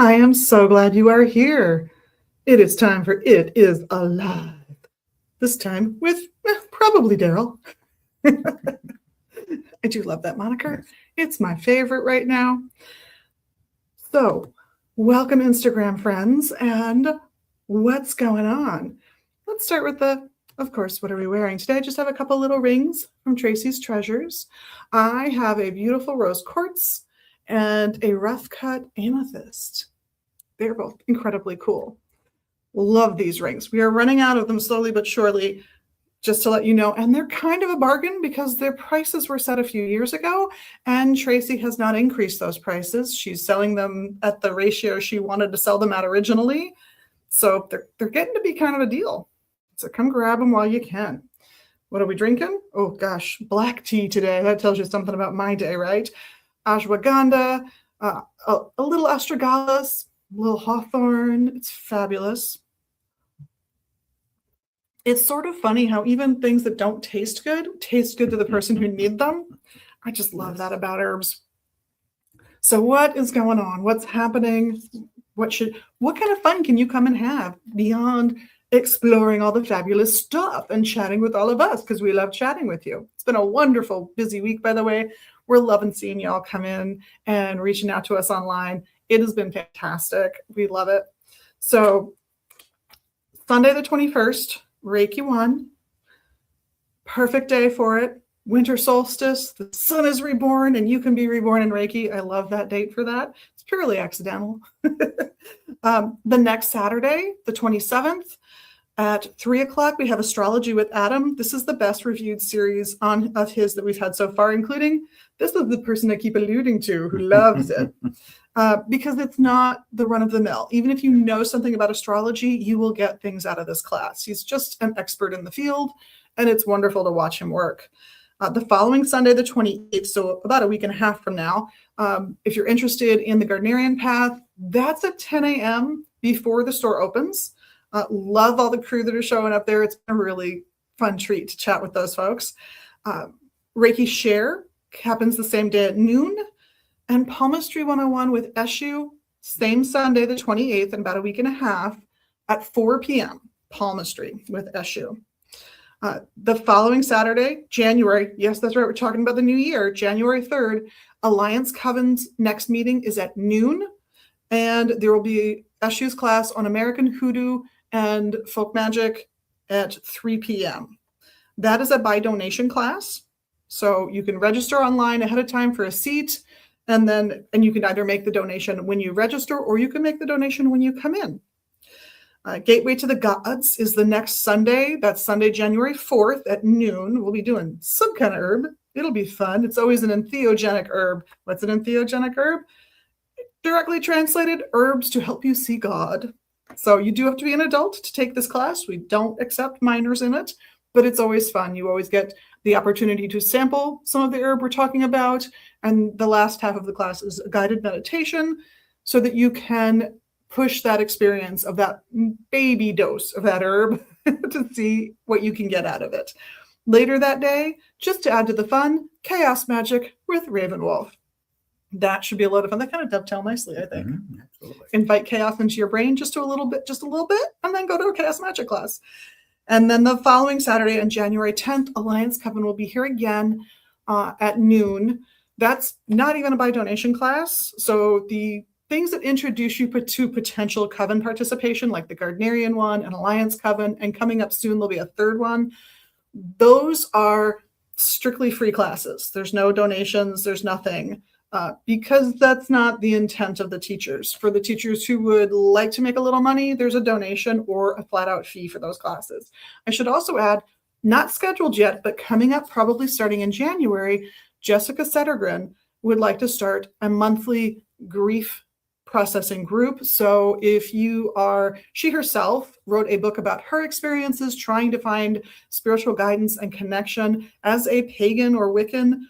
I am so glad you are here. It is time for It Is Alive. This time with probably Darrell. I do love that moniker. It's my favorite right now. So, welcome, Instagram friends, and what's going on? Let's start with of course, what are we wearing today? I just have a couple little rings from Tracy's Treasures. I have a beautiful rose quartz and a rough cut amethyst. They're both incredibly cool. Love these rings. We are running out of them slowly but surely, just to let you know. And they're kind of a bargain because their prices were set a few years ago, and Tracy has not increased those prices. She's selling them at the ratio she wanted to sell them at originally. So they're getting to be kind of a deal. So come grab them while you can. What are we drinking? Oh gosh, black tea today. That tells you something about my day, right? Ashwagandha, a little astragalus, a little hawthorn. It's fabulous. It's sort of funny how even things that don't taste good to the person who needs them. I just love that about herbs. So what is going on? What's happening? What kind of fun can you come and have beyond exploring all the fabulous stuff and chatting with all of us, because we love chatting with you. It's been a wonderful, busy week, by the way. We're loving seeing y'all come in and reaching out to us online. It has been fantastic. We love it. So Sunday the 21st, Reiki 1, perfect day for it. Winter solstice, the sun is reborn, and you can be reborn in Reiki. I love that date for that. It's purely accidental. The next Saturday, the 27th, at 3 o'clock, we have Astrology with Adam. This is the best reviewed series of his that we've had so far, including this is the person I keep alluding to who loves it. Because it's not the run-of-the-mill. Even if you know something about astrology, you will get things out of this class. He's just an expert in the field, and it's wonderful to watch him work. The following Sunday, the 28th, so about a week and a half from now, if you're interested in the Gardnerian path, that's at 10 a.m. before the store opens. Love all the crew that are showing up there. It's been a really fun treat to chat with those folks. Reiki Share happens the same day at noon. And Palmistry 101 with Eshu, same Sunday, the 28th, in about a week and a half at 4 p.m. Palmistry with Eshu. The following Saturday, January, yes, that's right, we're talking about the new year, January 3rd, Alliance Coven's next meeting is at noon, and there will be Eshu's class on American Hoodoo and Folk Magic at 3 p.m. That is a by donation class, so you can register online ahead of time for a seat, and you can either make the donation when you register, or you can make the donation when you come in. Gateway to the Gods is the next Sunday. That's Sunday, January 4th at noon. We'll be doing some kind of herb. It'll be fun. It's always an entheogenic herb. What's an entheogenic herb? Directly translated, herbs to help you see God. So you do have to be an adult to take this class. We don't accept minors in it, but it's always fun. You always get the opportunity to sample some of the herb we're talking about. And the last half of the class is a guided meditation so that you can push that experience of that baby dose of that herb to see what you can get out of it. Later that day, just to add to the fun, Chaos Magic with Ravenwolf. That should be a lot of fun. That kind of dovetail nicely, I think. Absolutely. Invite chaos into your brain just a little bit, and then go to a Chaos Magic class. And then the following Saturday on January 10th, Alliance Coven will be here again at noon. That's not even a by donation class. So the things that introduce you to potential coven participation, like the Gardnerian one and Alliance Coven, and coming up soon, there'll be a third one. Those are strictly free classes. There's no donations, there's nothing, because that's not the intent of the teachers. For the teachers who would like to make a little money, there's a donation or a flat out fee for those classes. I should also add, not scheduled yet, but coming up probably starting in January, Jessica Settergren would like to start a monthly grief processing group. So she herself wrote a book about her experiences trying to find spiritual guidance and connection as a pagan or Wiccan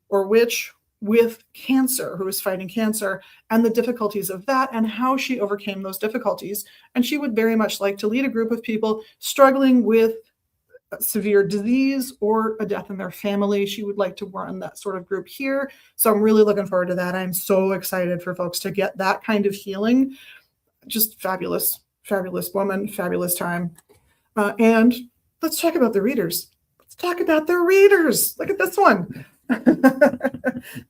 or witch with cancer, who was fighting cancer, and the difficulties of that and how she overcame those difficulties. And she would very much like to lead a group of people struggling with severe disease or a death in their family. She would like to run that sort of group here. So I'm really looking forward to that. I'm so excited for folks to get that kind of healing. Just fabulous, fabulous woman, fabulous time. And let's talk about the readers. Let's talk about the readers. Look at this one.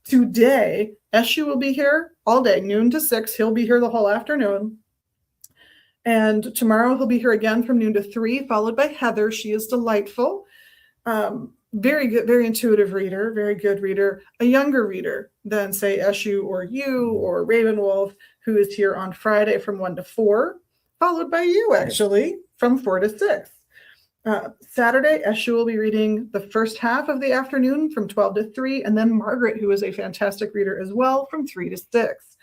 Today, Eshu will be here all day, noon to 6. He'll be here the whole afternoon. And tomorrow he'll be here again from noon to 3, followed by Heather. She is delightful. Very good, very intuitive reader, very good reader, a younger reader than, say, Eshu or you or Ravenwolf, who is here on Friday from 1 to 4, followed by you, actually, from 4 to 6. Saturday, Eshu will be reading the first half of the afternoon from 12 to 3, and then Margaret, who is a fantastic reader as well, from 3 to 6.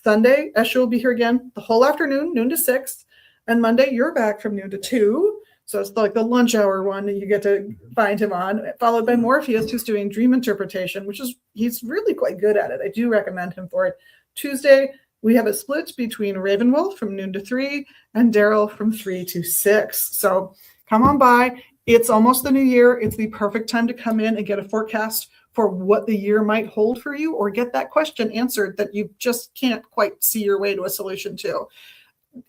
Sunday, Eshu will be here again the whole afternoon, noon to 6, and Monday, you're back from noon to 2. So it's like the lunch hour one that you get to find him on, followed by Morpheus, who's doing dream interpretation, he's really quite good at it. I do recommend him for it. Tuesday, we have a split between Ravenwolf from noon to 3 and Darrell from 3 to 6. So come on by. It's almost the new year. It's the perfect time to come in and get a forecast for what the year might hold for you, or get that question answered that you just can't quite see your way to a solution to.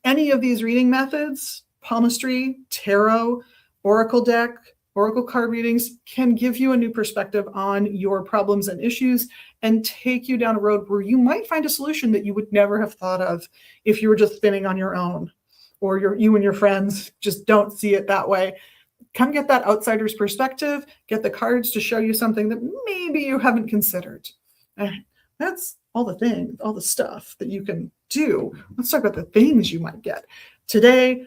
Any of these reading methods, palmistry, tarot, oracle deck, oracle card readings, can give you a new perspective on your problems and issues and take you down a road where you might find a solution that you would never have thought of if you were just spinning on your own, or you and your friends just don't see it that way. Come get that outsider's perspective, get the cards to show you something that maybe you haven't considered. That's all the things, all the stuff that you can do. Let's talk about the things you might get. Today,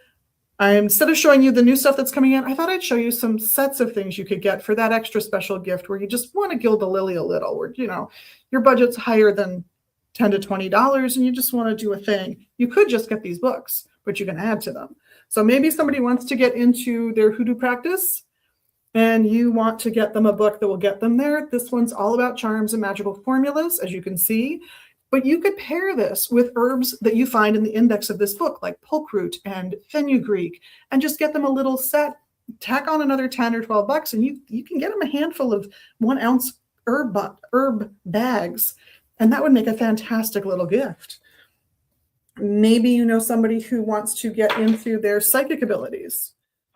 instead of showing you the new stuff that's coming in, I thought I'd show you some sets of things you could get for that extra special gift where you just want to gild the lily a little, where, your budget's higher than $10 to $20 and you just want to do a thing. You could just get these books, but you can add to them. So maybe somebody wants to get into their hoodoo practice and you want to get them a book that will get them there. This one's all about charms and magical formulas, as you can see. But you could pair this with herbs that you find in the index of this book, like pulkroot and fenugreek, and just get them a little set, tack on another 10 or 12 bucks, and you can get them a handful of 1 ounce herb bags. And that would make a fantastic little gift. Maybe you know somebody who wants to get into their psychic abilities.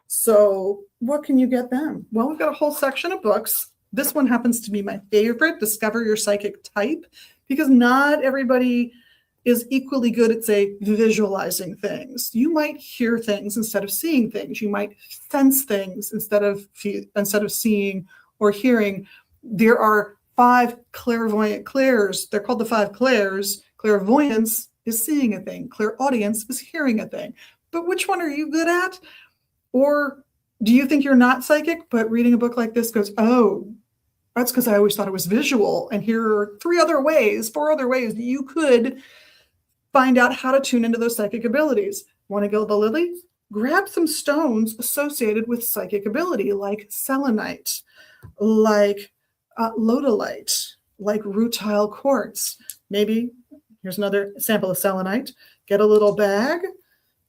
So what can you get them? Well, we've got a whole section of books. This one happens to be my favorite, Discover Your Psychic Type, because not everybody is equally good at, say, visualizing things. You might hear things instead of seeing things. You might sense things instead of seeing or hearing. There are 5 clairvoyant clairs. They're called the 5 clairs. Clairvoyance is seeing a thing. Clairaudience is hearing a thing. But which one are you good at? Or do you think you're not psychic, but reading a book like this goes, oh, that's because I always thought it was visual. And here are 4 other ways that you could find out how to tune into those psychic abilities. Want to gild the lily? Grab some stones associated with psychic ability, like selenite, like lodolite, like rutile quartz. Maybe here's another sample of selenite. Get a little bag,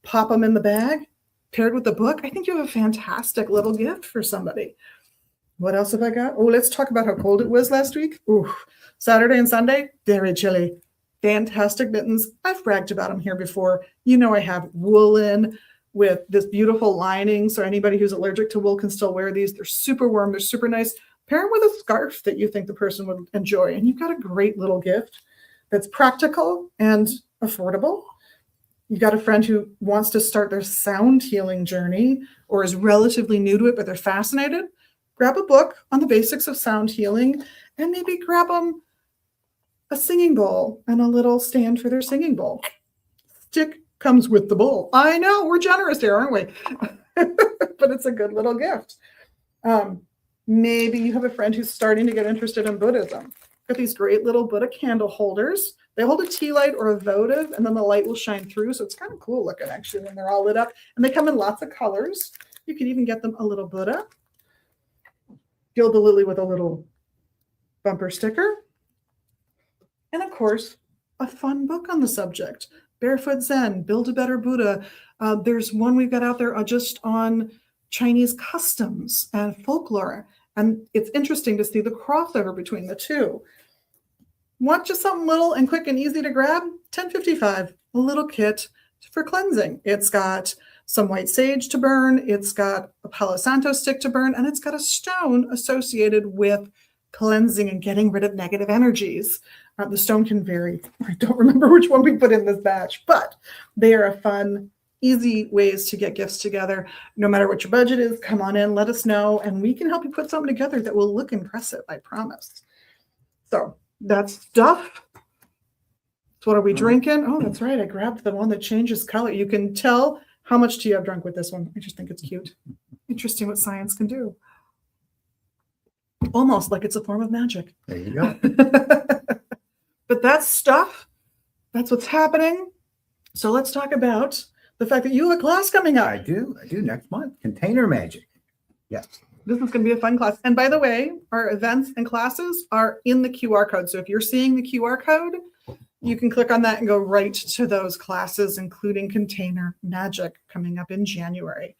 pop them in the bag, paired with the book. I think you have a fantastic little gift for somebody. What else have I got? Oh, let's talk about how cold it was last week. Ooh, Saturday and Sunday, very chilly. Fantastic mittens. I've bragged about them here before. I have woolen with this beautiful lining, so anybody who's allergic to wool can still wear these. They're super warm. They're super nice. Pair them with a scarf that you think the person would enjoy, and you've got a great little gift that's practical and affordable. You've got a friend who wants to start their sound healing journey or is relatively new to it, but they're fascinated. Grab a book on the basics of sound healing and maybe grab them a singing bowl and a little stand for their singing bowl. Stick comes with the bowl. I know, we're generous here, aren't we? But it's a good little gift. Maybe you have a friend who's starting to get interested in Buddhism. Got these great little Buddha candle holders. They hold a tea light or a votive, and then the light will shine through. So it's kind of cool looking, actually, when they're all lit up. And they come in lots of colors. You could even get them a little Buddha. Gild the lily with a little bumper sticker. And of course, a fun book on the subject. Barefoot Zen, Build a Better Buddha. There's one we've got out there just on Chinese customs and folklore. And it's interesting to see the crossover between the two. Want just something little and quick and easy to grab? $10.55, a little kit for cleansing. It's got some white sage to burn, it's got a Palo Santo stick to burn, and it's got a stone associated with cleansing and getting rid of negative energies. The stone can vary. I don't remember which one we put in this batch, but they are a fun, easy ways to get gifts together. No matter what your budget is, come on in, let us know, and we can help you put something together that will look impressive, I promise. So that's stuff. So what are we drinking? Oh, that's right. I grabbed the one that changes color. You can tell how much tea I've drunk with this one. I just think it's cute. Interesting what science can do. Almost like it's a form of magic. There you go. But that's stuff. That's what's happening. So let's talk about the fact that you have a class coming up. I do next month. Container magic. Yes. This is going to be a fun class. And by the way, our events and classes are in the QR code. So if you're seeing the QR code, you can click on that and go right to those classes, including container magic coming up in January.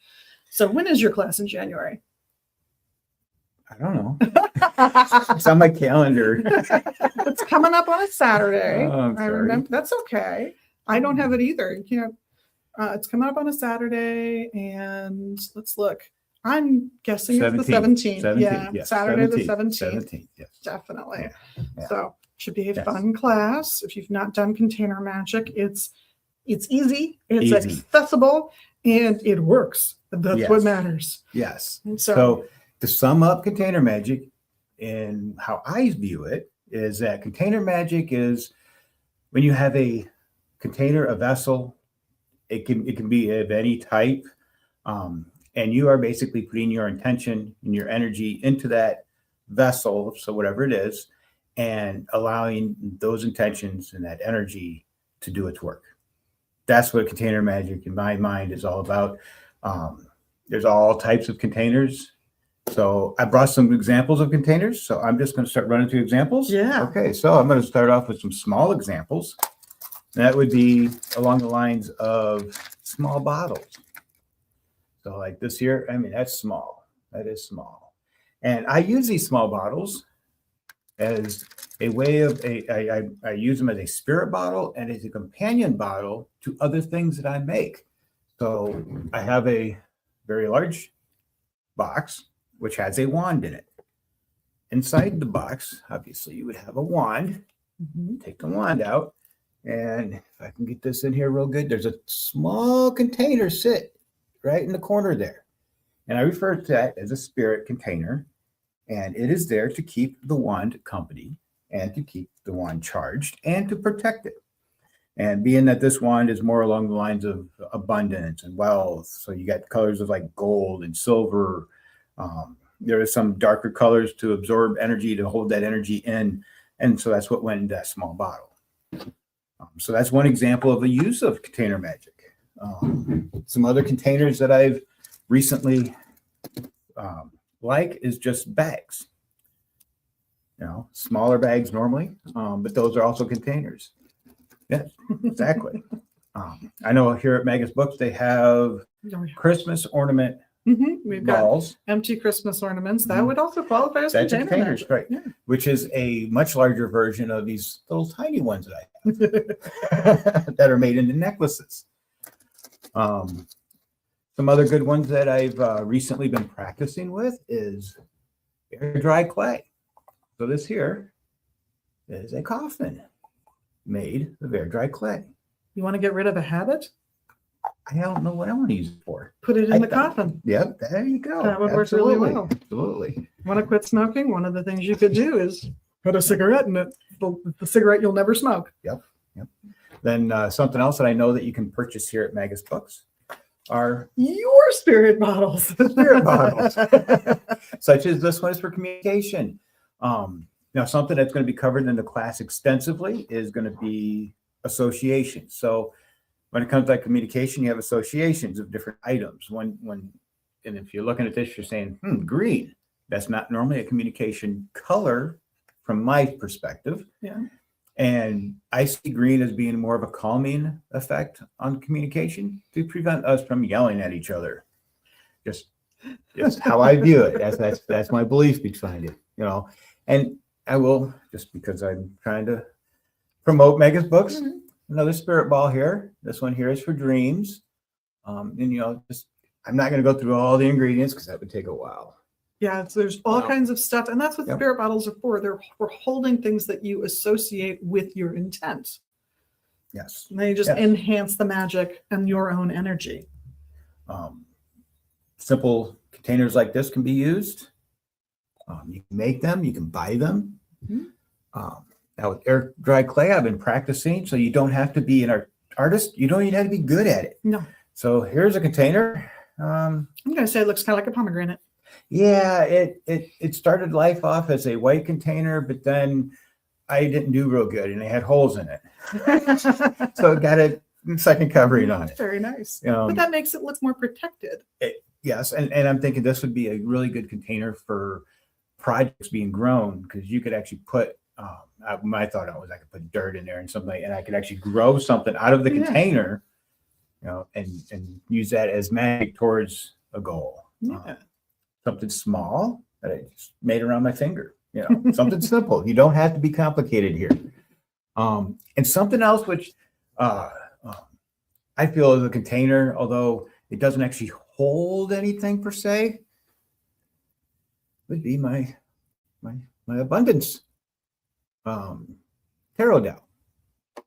So when is your class in January? I don't know. It's on my calendar. It's coming up on a Saturday. Oh, I'm I sorry. remember. That's okay. I don't have it either. You can't. It's coming up on a Saturday, and let's look. I'm guessing it's the 17th. Yeah, yes. Saturday 17th, the 17th. 17th, yes. Definitely. Yeah. So should be a Yes. fun class. If you've not done container magic, it's easy, it's Easy. accessible, and it works. That's Yes. what matters. Yes. And So to sum up container magic and how I view it is that container magic is when you have a container, a vessel, it can be of any type. And you are basically putting your intention and your energy into that vessel, so whatever it is, and allowing those intentions and that energy to do its work. That's what container magic in my mind is all about. There's all types of containers. So I brought some examples of containers. So I'm just going to start running through examples. Yeah. Okay. So I'm going to start off with some small examples. That would be along the lines of small bottles. So like this here, I mean, that's small. That is small. And I use these small bottles as a way of I use them as a spirit bottle and as a companion bottle to other things that I make. So I have a very large box, which has a wand in it. Inside the box, obviously, you would have a wand. Take the wand out. And if I can get this in here real good, there's a small container sit right in the corner there. And I refer to that as a spirit container. And it is there to keep the wand company and to keep the wand charged and to protect it. And being that this wand is more along the lines of abundance and wealth, so you got colors of like gold and silver. There is some darker colors to absorb energy, to hold that energy in. And so that's what went into that small bottle. So that's one example of the use of container magic. Some other containers that I've recently like is just bags. You know, smaller bags normally, but those are also containers. Yeah, exactly. I know here at Magus Books, they have Christmas ornament We've got balls. empty Christmas ornaments. That would also qualify as That's container containers, magic. right? Yeah. Which is a much larger version of these little tiny ones that I have that are made into necklaces. Some other good ones that I've recently been practicing with is air dry clay. So this here is a coffin made of air dry clay. You want to get rid of a habit? I don't know what I want to use it for. Put it in the coffin. Yep, there you go. That would work really well. Absolutely. Want to quit smoking? One of the things you could do is put a cigarette in it. The cigarette you'll never smoke. Yep. Then something else that I know that you can purchase here at Magus Books are Your spirit bottles. spirit bottles, such as this one is for communication. Now, something that's going to be covered in the class extensively is going to be association. So when it comes to communication, you have associations of different items. And if you're looking at this, you're saying, green. That's not normally a communication color from my perspective. Yeah. And I see green as being more of a calming effect on communication to prevent us from yelling at each other. Just It's how I view it. That's my belief behind it, you know. And I will, just because I'm trying to promote Megan's books, another spirit ball here. This one here is for dreams. And you know, just I'm not going to go through all the ingredients because that would take a while. Yeah, so there's all kinds of stuff, and that's what Yep. spirit bottles are for. We're holding things that you associate with your intent. Yes. And they just Yes. enhance the magic and your own energy. Simple containers like this can be used. You can make them, you can buy them. Now with air dry clay, I've been practicing, so you don't have to be an artist. You don't even have to be good at it. No. So here's a container. I'm going to say it looks kind of like a pomegranate. Yeah, it started life off as a white container, but then I didn't do real good, and it had holes in it. So it got a second covering on it. Very nice. But that makes it look more protected. Yes, and I'm thinking this would be a really good container for projects being grown, because you could actually put my thought was I could put dirt in there and something, and I could actually grow something out of the container, you know, and use that as magic towards a goal. Yeah. Something small that I just made around my finger, you know, something simple. You don't have to be complicated here. And something else which I feel is a container, although it doesn't actually hold anything per se, would be my abundance tarot doll.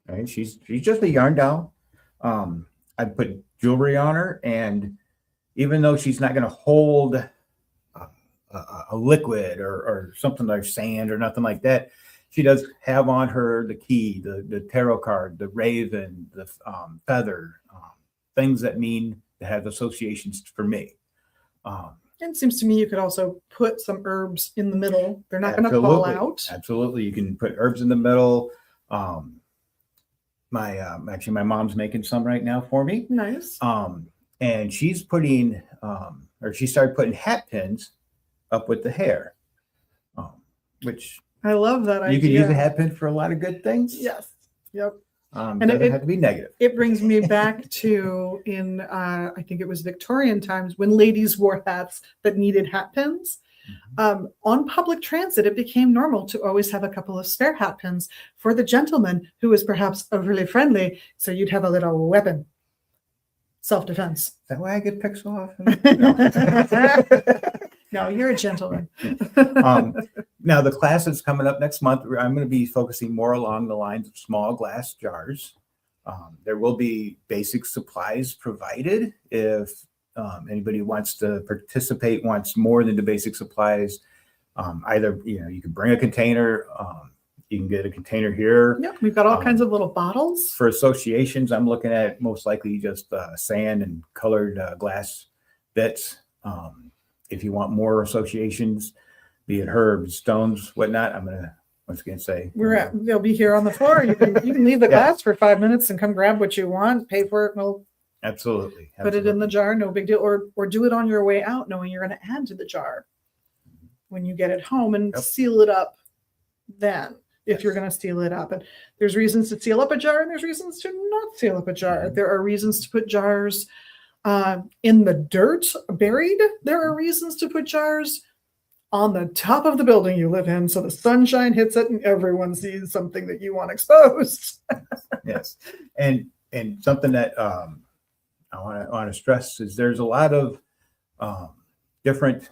Right? She's just a yarn doll. I put jewelry on her, and even though she's not going to hold a liquid or something like sand or nothing like that, she does have on her the key, the tarot card, the raven, the feather, things that have associations for me. It seems to me you could also put some herbs in the middle. They're not going to fall out. Absolutely. You can put herbs in the middle. Actually, my mom's making some right now for me. Nice. And she's putting, she started putting hat pins up with the hair, which I love that idea. You could use a hat pin for a lot of good things. Yes. Yep. And it doesn't have to be negative. It brings me back to I think it was Victorian times when ladies wore hats that needed hat pins. On public transit, it became normal to always have a couple of spare hat pins for the gentleman who was perhaps overly friendly. So you'd have a little weapon. Self-defense. Is that why I get picked off? No, you're a gentleman. Now, the class that's coming up next month, I'm going to be focusing more along the lines of small glass jars. There will be basic supplies provided if anybody wants to participate, wants more than the basic supplies. Either, you can bring a container. You can get a container here. Yep, we've got all kinds of little bottles. For associations, I'm looking at most likely just sand and colored glass bits. If you want more associations, be it herbs, stones, whatnot, I'm going to once again say they'll be here on the floor. You can leave the glass for 5 minutes and come grab what you want, pay for it, and we'll absolutely put it in the jar, no big deal. Or do it on your way out, knowing you're going to add to the jar when you get it home, and seal it up then. If you're going to seal it up. And there's reasons to seal up a jar, and there's reasons to not seal up a jar. There are reasons to put jars in the dirt, buried. There are reasons to put jars on the top of the building you live in, so the sunshine hits it and everyone sees something that you want exposed. Yes. And something that I want to stress is there's a lot of different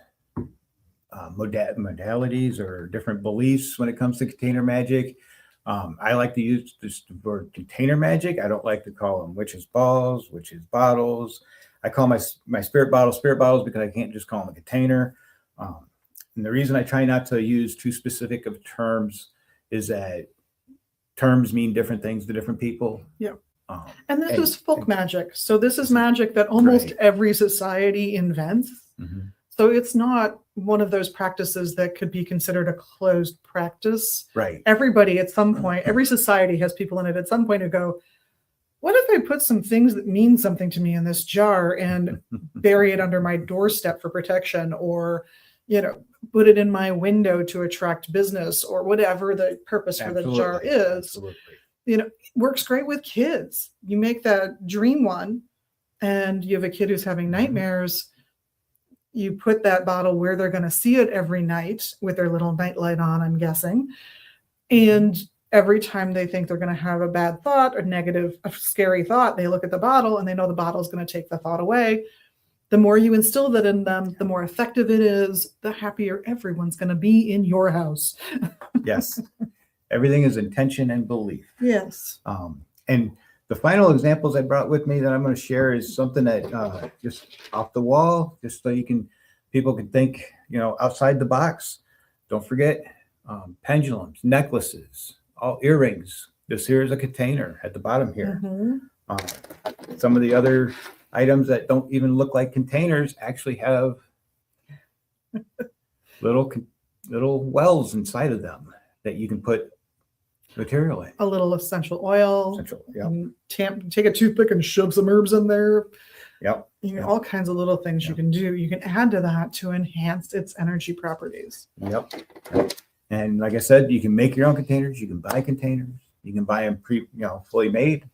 modalities or different beliefs when it comes to container magic. I like to use this word container magic. I don't like to call them witches balls, witches bottles. I call my spirit bottles because I can't just call them a container. And the reason I try not to use too specific of terms is that terms mean different things to different people. Yeah. And this is folk magic. So this is magic that almost every society invents. Mm-hmm. So it's not one of those practices that could be considered a closed practice. Right. Everybody at some point, every society has people in it at some point who go, what if I put some things that mean something to me in this jar and bury it under my doorstep for protection, or, put it in my window to attract business, or whatever the purpose for the jar is. Absolutely. Works great with kids. You make that dream one and you have a kid who's having nightmares. You put that bottle where they're going to see it every night with their little nightlight on, I'm guessing. And every time they think they're going to have a bad thought, a scary thought, they look at the bottle and they know the bottle is going to take the thought away. The more you instill that in them, the more effective it is, the happier everyone's going to be in your house. Yes. Everything is intention and belief. Yes. And the final examples I brought with me that I'm going to share is something that just off the wall, just so people can think, outside the box. Don't forget pendulums, necklaces, all earrings. This here is a container at the bottom here. Mm-hmm. Some of the other items that don't even look like containers actually have little wells inside of them that you can put material in. A little essential oil. Yep. Take a toothpick and shove some herbs in there. Yep. All kinds of little things you can do. You can add to that to enhance its energy properties. Yep. And like I said, you can make your own containers. You can buy containers. You can buy them fully made,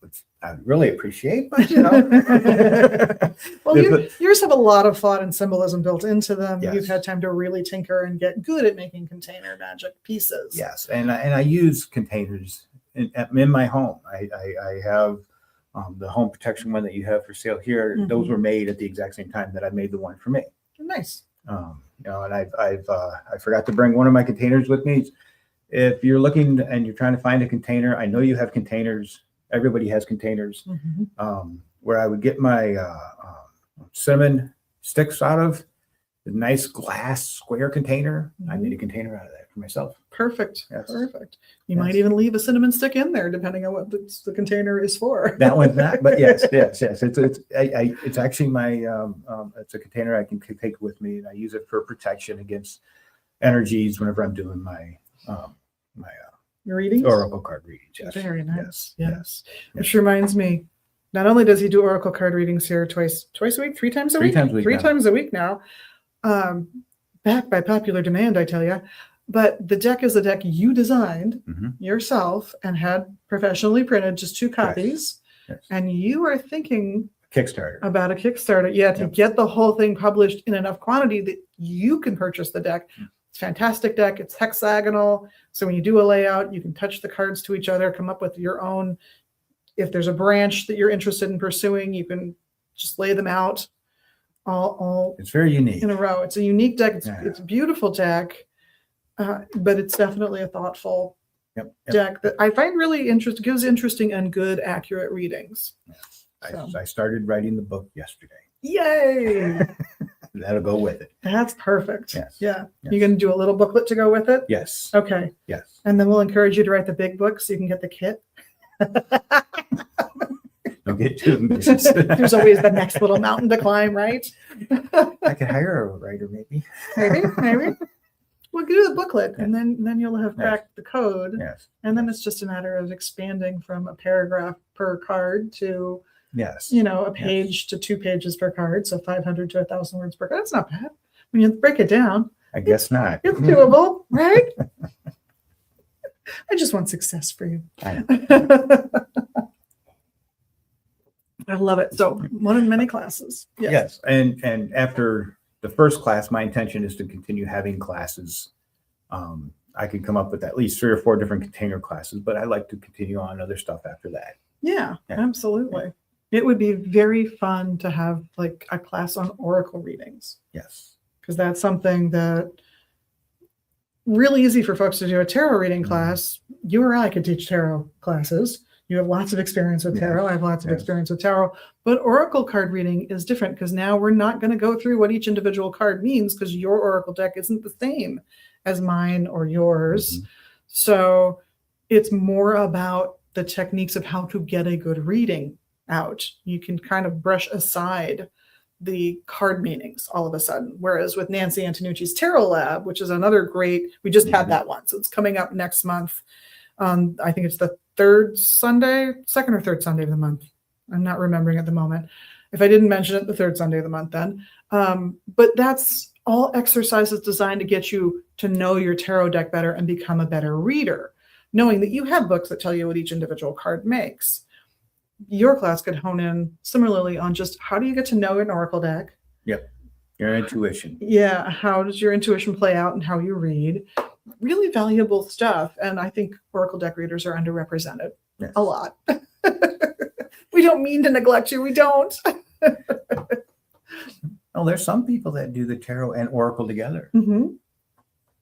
which I really appreciate. But well, yours have a lot of thought and symbolism built into them. Yes. You've had time to really tinker and get good at making container magic pieces. Yes, and I use containers in my home. I have the home protection one that you have for sale here. Mm-hmm. Those were made at the exact same time that I made the one for me. Nice. And I forgot to bring one of my containers with me. If you're looking and you're trying to find a container, I know you have containers. Everybody has containers. Mm-hmm. Where I would get my cinnamon sticks out of, a nice glass square container. Mm-hmm. I made a container out of that for myself. Perfect. Yes. Perfect. You might even leave a cinnamon stick in there, depending on what the container is for. That one's not, but yes. It's actually my it's a container I can take with me, and I use it for protection against energies whenever I'm doing my Your readings? oracle card readings. Yes. Very nice. Yes. Yes. Which reminds me, not only does he do oracle card readings here twice a week, three times a week now, backed by popular demand, I tell you. But the deck is a deck you designed yourself and had professionally printed, just 2 copies. Yes. And you are thinking Kickstarter. about a Kickstarter, to get the whole thing published in enough quantity that you can purchase the deck. It's a fantastic deck. It's hexagonal. So when you do a layout, you can touch the cards to each other, come up with your own. If there's a branch that you're interested in pursuing, you can just lay them out all It's very unique in a row. It's a unique deck. It's a beautiful deck, but it's definitely a thoughtful deck that I find really interesting, gives interesting and good, accurate readings. I started writing the book yesterday. Yay! That'll go with it. That's perfect. Yes. Yeah. Yes. You're going to do a little booklet to go with it? Yes. Okay. Yes. And then we'll encourage you to write the big book so you can get the kit. Don't get too ambitious. There's always the next little mountain to climb, right? I could hire a writer, maybe. Maybe. We'll do the booklet, and then you'll have cracked the code. Yes. And then it's just a matter of expanding from a paragraph per card to, Yes. a page to 2 pages per card. So 500 to 1,000 words per card. That's not bad. When you break it down, I guess not. it's doable, right? I just want success for you. I know. I love it. So one of many classes. Yes. And after the first class, my intention is to continue having classes. I could come up with at least 3 or 4 different container classes, but I'd like to continue on other stuff after that. Yeah, absolutely. It would be very fun to have like a class on oracle readings. Yes. Because that's something that really easy for folks to do a tarot reading class. You or I could teach tarot classes. You have lots of experience with tarot. I have lots of experience with tarot. But oracle card reading is different because now we're not going to go through what each individual card means because your oracle deck isn't the same as mine or yours. So it's more about the techniques of how to get a good reading out. You can kind of brush aside the card meanings all of a sudden. Whereas with Nancy Antonucci's Tarot Lab, which is another great, we just had that one. So it's coming up next month. I think it's the second or third Sunday of the month. I'm not remembering at the moment. If I didn't mention it, the third Sunday of the month then. But that's all exercises designed to get you to know your tarot deck better and become a better reader, knowing that you have books that tell you what each individual card makes. Your class could hone in similarly on just how do you get to know an oracle deck? Yep. Your intuition. Yeah, how does your intuition play out and how you read? Really valuable stuff. And I think Oracle deck readers are underrepresented Yes. a lot. We don't mean to neglect you. We don't. Oh, there's some people that do the tarot and oracle together, Mm-hmm.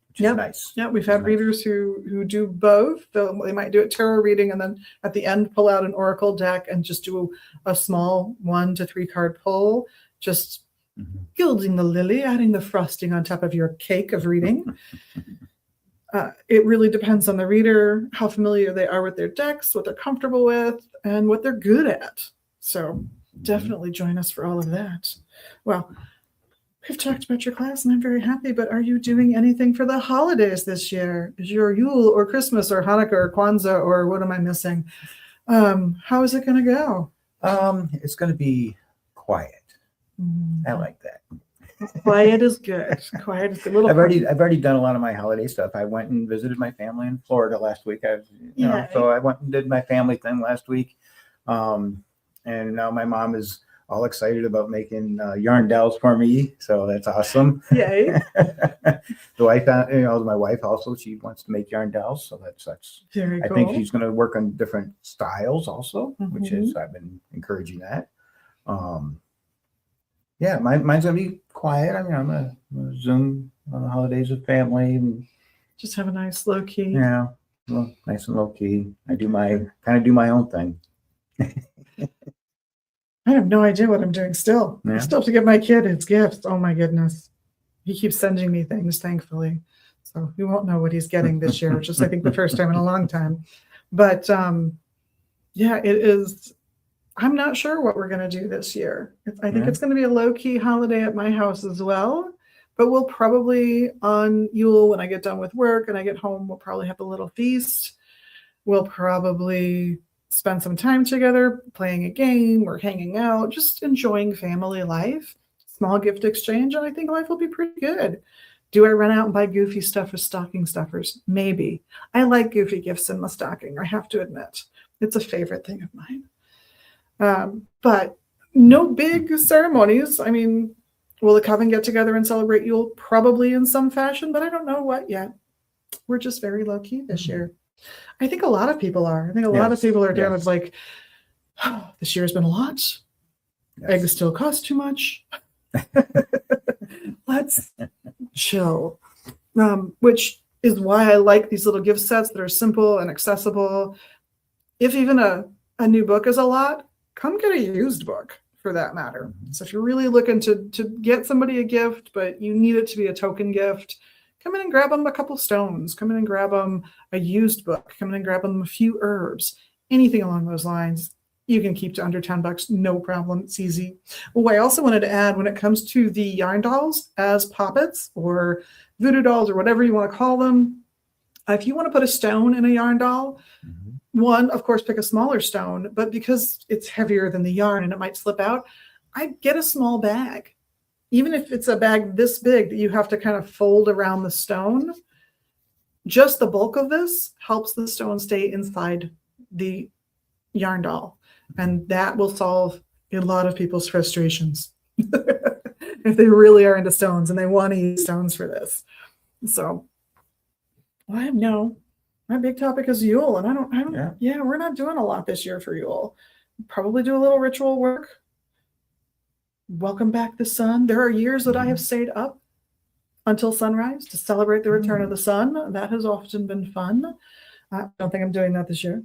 which is nice. Yeah, we've had Nice. readers who do both. They might do a tarot reading and then at the end pull out an oracle deck and just do a small 1 to 3 card pull, just Mhm. gilding the lily, adding the frosting on top of your cake of reading. It really depends on the reader, how familiar they are with their decks, what they're comfortable with, and what they're good at. So definitely join us for all of that. Well, we've talked about your class and I'm very happy, but are you doing anything for the holidays this year? Is your Yule or Christmas or Hanukkah or Kwanzaa or what am I missing? How is it going to go? It's going to be quiet. I like that. Quiet is good. Quiet is a little. I've already done a lot of my holiday stuff. I went and visited my family in Florida last week. So I went and did my family thing last week. And now my mom is all excited about making yarn dolls for me. So that's awesome. Yay. My wife also, she wants to make yarn dolls. So that's Very I cool. think she's going to work on different styles also, which Mhm. is, I've been encouraging that. Yeah, mine's going to be quiet. I mean, I'm going to Zoom on the holidays with family and Just have a nice low key. yeah, well, nice and low key. I do my own thing. I have no idea what I'm doing still. I Yeah. still have to get my kid his gifts. Oh my goodness. He keeps sending me things, thankfully. So we won't know what he's getting this year, which is I think the first time in a long time. But yeah, it is. I'm not sure what we're going to do this year. I think Yeah. it's going to be a low-key holiday at my house as well. But we'll probably on Yule, when I get done with work and I get home, we'll probably have a little feast. We'll probably spend some time together playing a game or hanging out, just enjoying family life, small gift exchange, and I think life will be pretty good. Do I run out and buy goofy stuff for stocking stuffers? Maybe. I like goofy gifts in my stocking, I have to admit. It's a favorite thing of mine. But no big ceremonies. I mean, will the coven get together and celebrate Yule? Probably in some fashion, but I don't know what yet. We're just very low key this year. I think a lot of people are. I think a lot of people are down. It's like, oh, this year has been a lot. Yes. Eggs still cost too much. Let's chill. Which is why I like these little gift sets that are simple and accessible. If even a new book is a lot, come get a used book for that matter. So if you're really looking to get somebody a gift, but you need it to be a token gift, come in and grab them a couple stones. Come in and grab them a used book. Come in and grab them a few herbs. Anything along those lines, you can keep to under $10, no problem. It's easy. Oh, I also wanted to add, when it comes to the yarn dolls as poppets or voodoo dolls or whatever you want to call them, if you want to put a stone in a yarn doll, one, of course, pick a smaller stone, but because it's heavier than the yarn and it might slip out, I'd get a small bag. Even if it's a bag this big that you have to kind of fold around the stone, just the bulk of this helps the stone stay inside the yarn doll. And that will solve a lot of people's frustrations if they really are into stones and they want to use stones for this. So, well, I know my big topic is Yule, and I don't, yeah, we're not doing a lot this year for Yule. Probably do a little ritual work. Welcome back the sun. There are years that I have stayed up until sunrise to celebrate the return of the sun. That has often been fun. I don't think I'm doing that this year.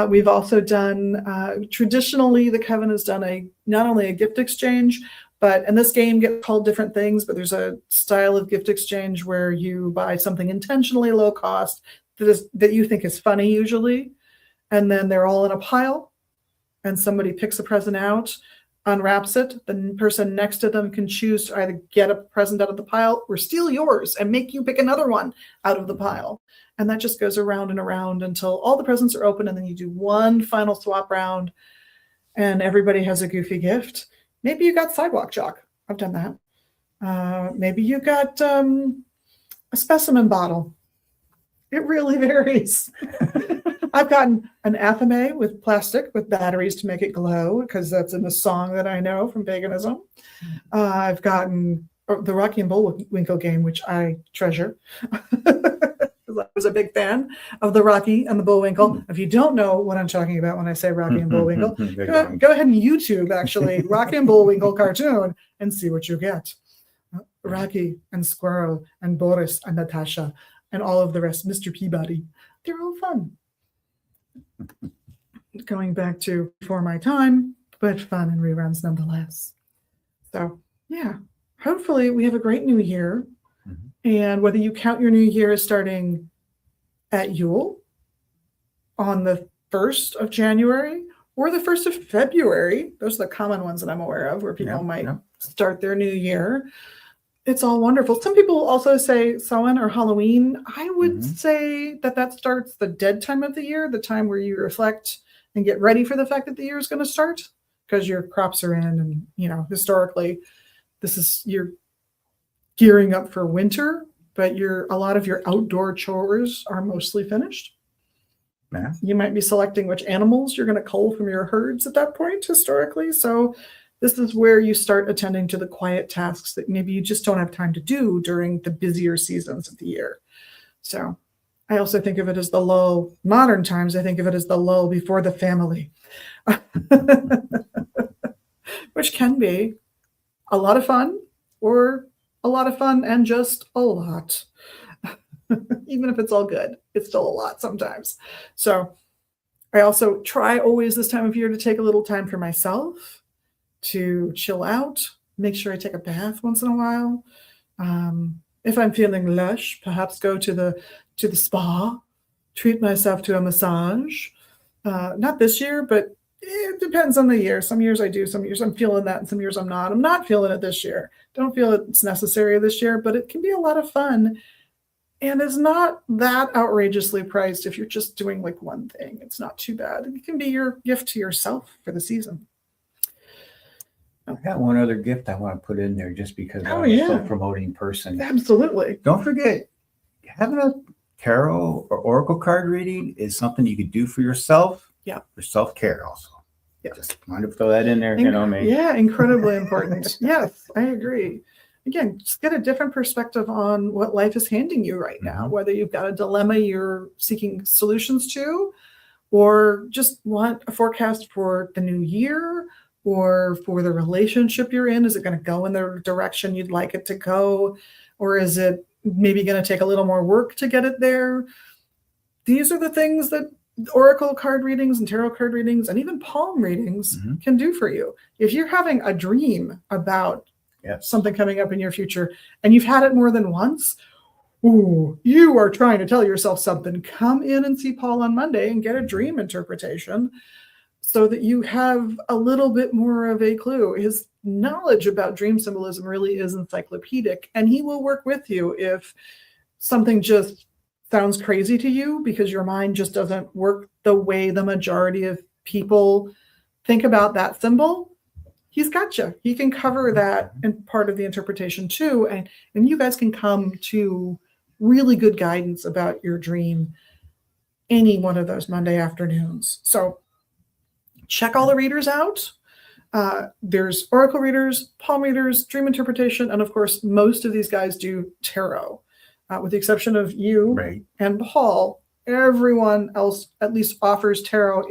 We've also done, traditionally, the Coven has done not only a gift exchange, but, and this game gets called different things, but there's a style of gift exchange where you buy something intentionally low cost that you think is funny usually, and then they're all in a pile, and somebody picks a present out, unwraps it, the person next to them can choose to either get a present out of the pile or steal yours and make you pick another one out of the pile. And that just goes around and around until all the presents are open, and then you do one final swap round and everybody has a goofy gift. Maybe you got sidewalk chalk. I've done that. Maybe you got a specimen bottle. It really varies. I've gotten an athame with plastic with batteries to make it glow because that's in a song that I know from paganism. I've gotten the Rocky and Bullwinkle game, which I treasure. I was a big fan of the Rocky and the Bullwinkle. If you don't know what I'm talking about when I say Rocky and Bullwinkle, go ahead and YouTube actually Rocky and Bullwinkle cartoon and see what you get. Rocky and Squirrel and Boris and Natasha and all of the rest, Mr. Peabody. They're all fun. Going back to before my time, but fun and reruns nonetheless. So, yeah, hopefully we have a great new year. And whether you count your new year as starting at Yule on the 1st of January or the 1st of February, those are the common ones that I'm aware of where people might start their new year. It's all wonderful. Some people also say Samhain or Halloween. I would say that starts the dead time of the year, the time where you reflect and get ready for the fact that the year is going to start because your crops are in and, you know, historically, you're gearing up for winter, but a lot of your outdoor chores are mostly finished. Yeah. You might be selecting which animals you're going to cull from your herds at that point historically. So this is where you start attending to the quiet tasks that maybe you just don't have time to do during the busier seasons of the year. So I also think of it as the lull. Modern times, I think of it as the lull before the family, which can be a lot of fun or a lot of fun and just a lot. Even if it's all good, it's still a lot sometimes. So I also try always this time of year to take a little time for myself to chill out, make sure I take a bath once in a while. If I'm feeling lush, perhaps go to the spa, treat myself to a massage. Not this year, but it depends on the year. Some years I do, some years I'm feeling that, and some years I'm not. I'm not feeling it this year. Don't feel it's necessary this year, but it can be a lot of fun. And it's not that outrageously priced if you're just doing like one thing. It's not too bad. It can be your gift to yourself for the season. I got one other gift I want to put in there just because I'm a self-promoting person. Absolutely. Don't forget, having a tarot or oracle card reading is something you could do for yourself. Yeah. For self-care also. Yeah. Just wanted to throw that in there, you know what I mean? Yeah, incredibly important. Yes, I agree. Again, just get a different perspective on what life is handing you right now, whether you've got a dilemma you're seeking solutions to, or just want a forecast for the new year, or for the relationship you're in. Is it going to go in the direction you'd like it to go? Or is it maybe going to take a little more work to get it there? These are the things that oracle card readings and tarot card readings and even palm readings can do for you. If you're having a dream about something coming up in your future and you've had it more than once, you are trying to tell yourself something. Come in and see Paul on Monday and get a dream interpretation so that you have a little bit more of a clue. His knowledge about dream symbolism really is encyclopedic, and he will work with you if something just sounds crazy to you because your mind just doesn't work the way the majority of people think about that symbol. He's got you. He can cover that in part of the interpretation too, and you guys can come to really good guidance about your dream any one of those Monday afternoons. So check all the readers out. There's oracle readers, palm readers, dream interpretation, and of course, most of these guys do tarot. With the exception of you and Paul, everyone else at least offers tarot.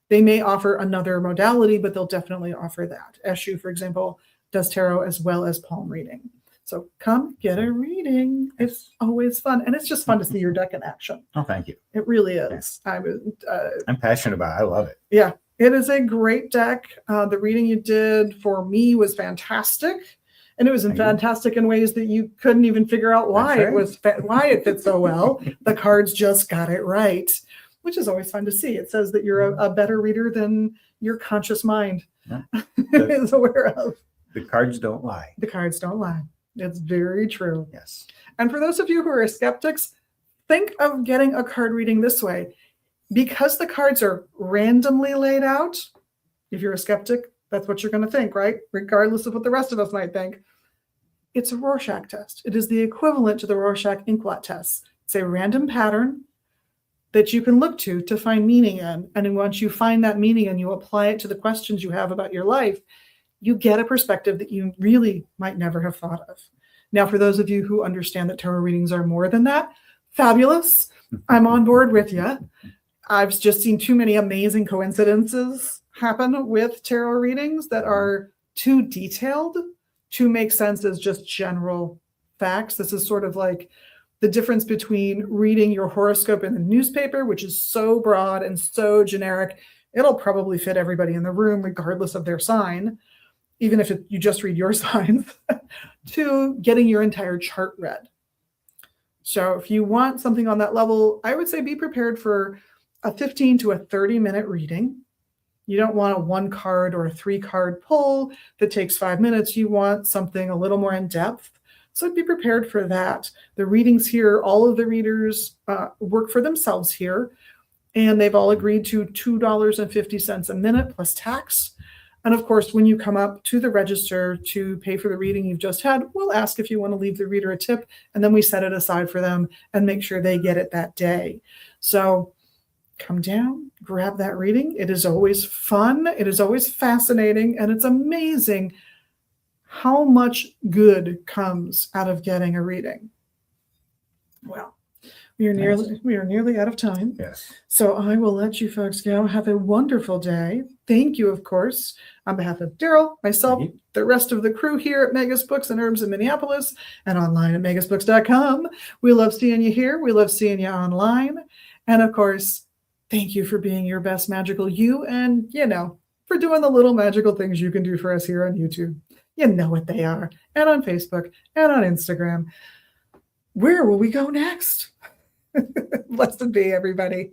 They may offer another modality, but they'll definitely offer that. Eshu, for example, does tarot as well as palm reading. So come get a reading. It's always fun. And it's just fun to see your deck in action. Oh, thank you. It really is. I'm passionate about it. I love it. Yeah, it is a great deck. The reading you did for me was fantastic. And it was fantastic in ways that you couldn't even figure out why it fit so well. The cards just got it right, which is always fun to see. It says that you're a better reader than your conscious mind is aware of. The cards don't lie. The cards don't lie. It's very true. Yes. And for those of you who are skeptics, think of getting a card reading this way. Because the cards are randomly laid out, if you're a skeptic, that's what you're going to think, right? Regardless of what the rest of us might think. It's a Rorschach test. It is the equivalent to the Rorschach inkblot test. It's a random pattern that you can look to find meaning in. And then once you find that meaning and you apply it to the questions you have about your life, you get a perspective that you really might never have thought of. Now, for those of you who understand that tarot readings are more than that, fabulous. I'm on board with you. I've just seen too many amazing coincidences happen with tarot readings that are too detailed to make sense as just general facts. This is sort of like the difference between reading your horoscope in the newspaper, which is so broad and so generic, it'll probably fit everybody in the room, regardless of their sign, even if you just read your signs, to getting your entire chart read. So if you want something on that level, I would say be prepared for a 15 to a 30-minute reading. You don't want a 1 card or a 3 card pull that takes 5 minutes. You want something a little more in depth. So be prepared for that. The readings here, all of the readers work for themselves here, and they've all agreed to $2.50 a minute plus tax. And of course, when you come up to the register to pay for the reading you've just had, we'll ask if you want to leave the reader a tip, and then we set it aside for them and make sure they get it that day. So come down, grab that reading. It is always fun. It is always fascinating, and it's amazing how much good comes out of getting a reading. Well, we are nearly out of time. Yes. So I will let you folks go. Have a wonderful day. Thank you, of course, on behalf of Darrell, myself, the rest of the crew here at Megas Books and Herbs in Minneapolis, and online at megasbooks.com. We love seeing you here. We love seeing you online. And of course, thank you for being your best magical you, and, for doing the little magical things you can do for us here on YouTube. You know what they are. And on Facebook and on Instagram. Where will we go next? Blessed be, everybody.